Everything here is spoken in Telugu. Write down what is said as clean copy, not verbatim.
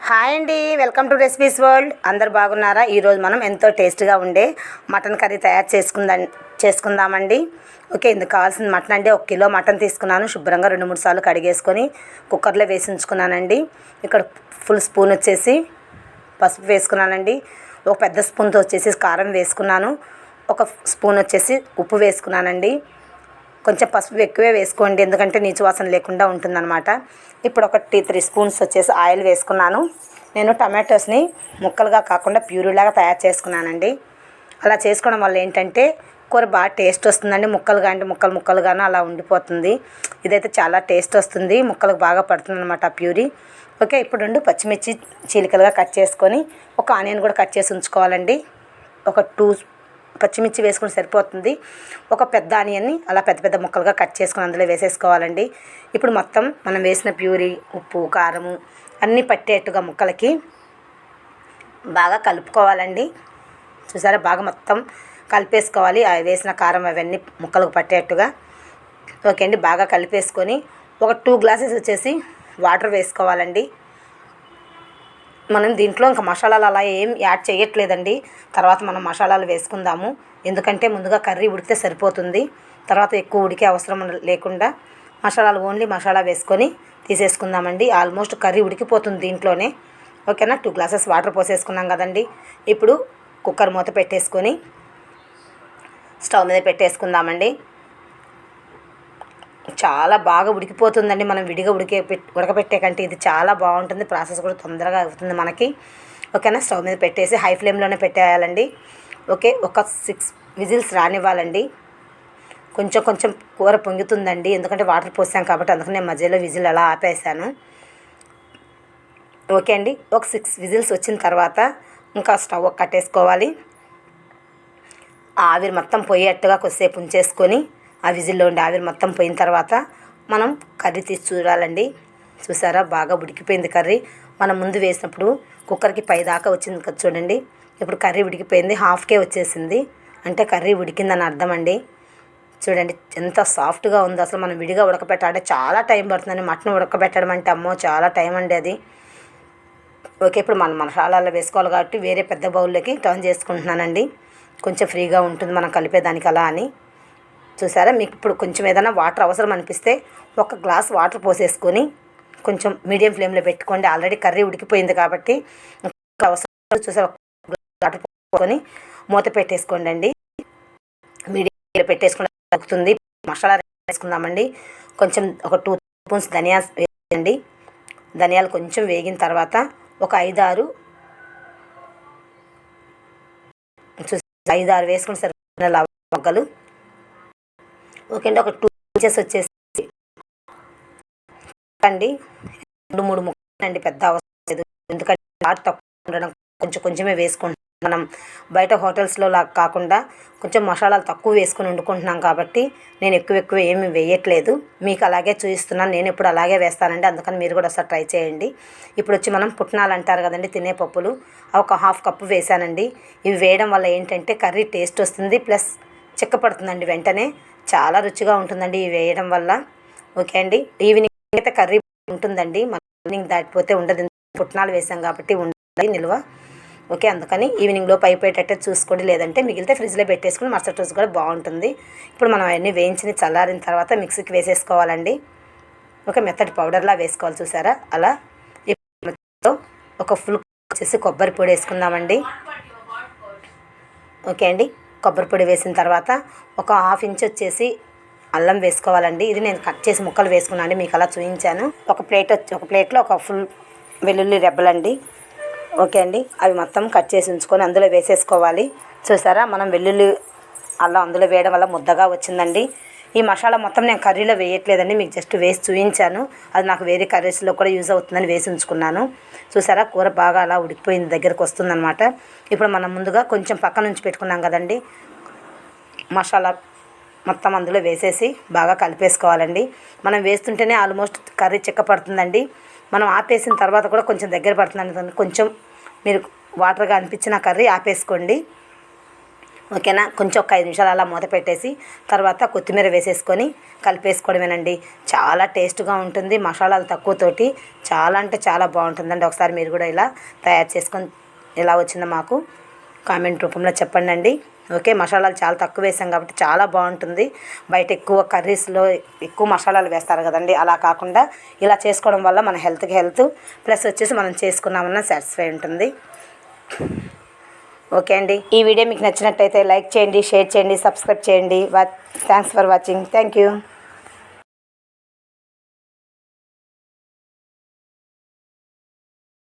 హాయ్ అండి, వెల్కమ్ టు రెసిపీస్ వరల్డ్. అందరు బాగున్నారా? ఈరోజు మనం ఎంతో టేస్ట్గా ఉండే మటన్ కర్రీ తయారు చేసుకుందామండి. ఓకే, ఇందుకు కావాల్సిన మటన్ అండి 1 కిలో మటన్ తీసుకున్నాను. శుభ్రంగా 2-3 సార్లు కడిగేసుకొని కుక్కర్లో వేసించుకున్నానండి. ఇక్కడ ఫుల్ స్పూన్ వచ్చేసి పసుపు వేసుకున్నానండి. ఒక పెద్ద స్పూన్తో వచ్చేసి కారం వేసుకున్నాను. ఒక స్పూన్ వచ్చేసి ఉప్పు వేసుకున్నానండి. కొంచెం పసుపు ఎక్కువే వేసుకోండి, ఎందుకంటే నీచు వాసన లేకుండా ఉంటుందన్నమాట. ఇప్పుడు ఒక 3 స్పూన్స్ వచ్చేసి ఆయిల్ వేసుకున్నాను. నేను టమాటోస్ని ముక్కలుగా కాకుండా ప్యూరీలాగా తయారు చేసుకున్నానండి. అలా చేసుకోవడం వల్ల ఏంటంటే కూర బాగా టేస్ట్ వస్తుందండి. ముక్కలుగా అంటే ముక్కలుగాను అలా ఉండిపోతుంది. ఇదైతే చాలా టేస్ట్ వస్తుంది, ముక్కలకు బాగా పడుతుంది అనమాట ప్యూరీ. ఓకే, ఇప్పుడు 2 పచ్చిమిర్చి చీలికలుగా కట్ చేసుకొని ఒక ఆనియన్ కూడా కట్ చేసి ఉంచుకోవాలండి. ఒక 2 పచ్చిమిర్చి వేసుకుని సరిపోతుంది. ఒక పెద్ద ఆనియన్ని అలా పెద్ద పెద్ద ముక్కలుగా కట్ చేసుకుని అందులో వేసేసుకోవాలండి. ఇప్పుడు మొత్తం మనం వేసిన ప్యూరీ, ఉప్పు, కారము అన్నీ పట్టేట్టుగా ముక్కలకి బాగా కలుపుకోవాలండి. చూసారా, బాగా మొత్తం కలిపేసుకోవాలి. వేసిన కారం అవన్నీ ముక్కలకు పట్టేట్టుగా. ఓకే అండి, బాగా కలిపేసుకొని ఒక 2 గ్లాసెస్ వచ్చేసి వాటర్ వేసుకోవాలండి. మనం దీంట్లో ఇంకా మసాలాలు అలా ఏం యాడ్ చేయట్లేదండి. తర్వాత మనం మసాలాలు వేసుకుందాము, ఎందుకంటే ముందుగా కర్రీ ఉడికితే సరిపోతుంది. తర్వాత ఎక్కువ ఉడికే అవసరం లేకుండా మసాలాలు ఓన్లీ మసాలా వేసుకొని తీసేసుకుందామండి. ఆల్మోస్ట్ కర్రీ ఉడికిపోతుంది దీంట్లోనే. ఓకేనా, 2 గ్లాసెస్ వాటర్ పోసేసుకున్నాం కదండి. ఇప్పుడు కుక్కర్ మూత పెట్టేసుకొని స్టవ్ మీద పెట్టేసుకుందామండి. చాలా బాగా ఉడికిపోతుందండి. మనం విడిగా ఉడకపెట్టే కంటే ఇది చాలా బాగుంటుంది. ప్రాసెస్ కూడా తొందరగా అవుతుంది మనకి. ఓకేనా, స్టవ్ మీద పెట్టేసి హై ఫ్లేమ్లోనే పెట్టేయాలండి. ఓకే, ఒక 6 విజిల్స్ రానివ్వాలండి. కొంచెం కూర పొంగుతుందండి, ఎందుకంటే వాటర్ పోసాం కాబట్టి. అందుకని మధ్యలో విజిల్ అలా ఆపేసాను. ఓకే అండి, ఒక 6 విజిల్స్ వచ్చిన తర్వాత ఇంకా స్టవ్ కట్టేసుకోవాలి. ఆవిరి మొత్తం పోయేట్టుగా కొద్దిసేపు ఉంచేసుకొని ఆ విజిల్లో ఉండి ఆవిరి మొత్తం పోయిన తర్వాత మనం కర్రీ తీసి చూడాలండి. చూసారా, బాగా ఉడికిపోయింది కర్రీ. మనం ముందు వేసినప్పుడు కుక్కర్కి పైదాకా వచ్చింది కదా చూడండి. ఇప్పుడు కర్రీ ఉడికిపోయింది, హాఫ్కే వచ్చేసింది. అంటే కర్రీ ఉడికిందని అర్థం అండి. చూడండి ఎంత సాఫ్ట్గా ఉందో. అసలు మనం విడిగా ఉడకబెట్టాలంటే చాలా టైం పడుతుందండి. మటన్ ఉడకబెట్టడం అంటే అమ్మో చాలా టైం అండి అది. ఓకే, ఇప్పుడు మనం మసాలాలు వేసుకోవాలి కాబట్టి వేరే పెద్ద బౌల్లోకి టర్న్ చేసుకుంటున్నానండి. కొంచెం ఫ్రీగా ఉంటుంది మనం కలిపేదానికి అలా అని. చూసారా, మీకు ఇప్పుడు కొంచెం ఏదైనా వాటర్ అవసరం అనిపిస్తే 1 గ్లాస్ వాటర్ పోసేసుకొని కొంచెం మీడియం ఫ్లేమ్లో పెట్టుకోండి. ఆల్రెడీ కర్రీ ఉడికిపోయింది కాబట్టి అవసరం. చూసారా, 1 గ్లాస్ వాటర్ పోసుకొని మూత పెట్టేసుకోండి అండి. మీడియంలో పెట్టుకుని ఉడుకుతుంది. మసాలా వేసుకుందామండి. కొంచెం ఒక 2 స్పూన్స్ ధనియాలు వేయండి. ధనియాలు కొంచెం వేగిన తర్వాత ఒక 5-6 వేసుకుని సరిపోయిన లవంగాలు. ఓకే అండి, ఒక 2 ఇంచెస్ వచ్చేసి అండి 2-3 ముక్కలు అండి, పెద్ద అవసరం లేదు. ఎందుకంటే వాటర్ తక్కువ ఉండడం కొంచెమే వేసుకుంటాం. మనం బయట హోటల్స్లో లాగా కాకుండా కొంచెం మసాలాలు తక్కువ వేసుకొని వండుకుంటున్నాం కాబట్టి నేను ఎక్కువ ఏమి వేయట్లేదు. మీకు అలాగే చూపిస్తున్నాను. నేను ఇప్పుడు అలాగే వేస్తానండి, అందుకని మీరు కూడా ఒకసారి ట్రై చేయండి. ఇప్పుడు వచ్చి మనం పుట్నాలు అంటారు కదండి, తినే పప్పులు, ఒక 1/2 కప్పు వేసానండి. ఇవి వేయడం వల్ల ఏంటంటే కర్రీ టేస్ట్ వస్తుంది, ప్లస్ చిక్కపడుతుందండి వెంటనే. చాలా రుచిగా ఉంటుందండి ఇవి వేయడం వల్ల. ఓకే అండి, ఈవినింగ్ అయితే కర్రీ ఉంటుందండి. మార్నింగ్ దాటిపోతే ఉండదు, పుట్నాలు వేసాం కాబట్టి ఉండాలి నిల్వ. ఓకే, అందుకని ఈవినింగ్ లోపు అయిపోయేటట్టే చూసుకోండి, లేదంటే మిగిలితే ఫ్రిడ్జ్లో పెట్టేసుకుని మరుసటి రోజు కూడా బాగుంటుంది. ఇప్పుడు మనం అవన్నీ వేయించి చల్లారిన తర్వాత మిక్సీకి వేసేసుకోవాలండి. ఓకే, మెత్తటి పౌడర్లా వేసుకోవాలి. చూసారా అలా. ఇప్పుడు ఒక ఫుల్ వచ్చేసి కొబ్బరి పొడి వేసుకుందామండి. ఓకే అండి, కొబ్బరి పొడి వేసిన తర్వాత ఒక 1/2 ఇంచ్ వచ్చేసి అల్లం వేసుకోవాలండి. ఇది నేను కట్ చేసి ముక్కలు వేసుకున్నాను, మీకు అలా చూపించాను. ఒక ప్లేట్లో ఒక ఫుల్ వెల్లుల్లి రెబ్బలండి. ఓకే అండి, అవి మొత్తం కట్ చేసి ఉంచుకొని అందులో వేసేసుకోవాలి. చూసారా, మనం వెల్లుల్లి అల్లం అందులో వేయడం వల్ల ముద్దగా వచ్చిందండి. ఈ మసాలా మొత్తం నేను కర్రీలో వేయట్లేదండి, మీకు జస్ట్ వేసి చూపించాను. అది నాకు వేరే కర్రీస్లో కూడా యూజ్ అవుతుందని వేసి ఉంచుకున్నాను. చూసారా, కూర బాగా అలా ఉడికిపోయింది, దగ్గరకు వస్తుందన్నమాట. ఇప్పుడు మనం ముందుగా కొంచెం పక్క నుంచి పెట్టుకున్నాం కదండి మసాలా, మొత్తం అందులో వేసేసి బాగా కలిపేసుకోవాలండి. మనం వేస్తుంటేనే ఆల్మోస్ట్ కర్రీ చిక్కపడుతుందండి. మనం ఆపేసిన తర్వాత కూడా కొంచెం దగ్గర పడుతుందండి. కొంచెం మీరు వాటర్గా అనిపించిన కర్రీ ఆపేసుకోండి. ఓకేనా. కొంచెం ఒక 5 నిమిషాలు అలా మూత పెట్టేసి తర్వాత కొత్తిమీర వేసేసుకొని కలిపేసుకోవడమేనండి. చాలా టేస్ట్గా ఉంటుంది. మసాలాలు తక్కువతోటి చాలా అంటే చాలా బాగుంటుందండి. ఒకసారి మీరు కూడా ఇలా తయారు చేసుకొని ఎలా వచ్చిందో మాకు కామెంట్ రూపంలో చెప్పండి. ఓకే, మసాలాలు చాలా తక్కువ వేసాం కాబట్టి చాలా బాగుంటుంది. బయట ఎక్కువ కర్రీస్లో ఎక్కువ మసాలాలు వేస్తారు కదండి, అలా కాకుండా ఇలా చేసుకోవడం వల్ల మన హెల్త్కి హెల్త్ ప్లస్ వచ్చేసి మనం చేసుకున్నామన్న సాటిస్ఫై ఉంటుంది. ఓకే అండి, ఈ వీడియో మీకు నచ్చినట్టయితే లైక్ చేయండి, షేర్ చేయండి, సబ్స్క్రైబ్ చేయండి. Thanks for watching. Thank you.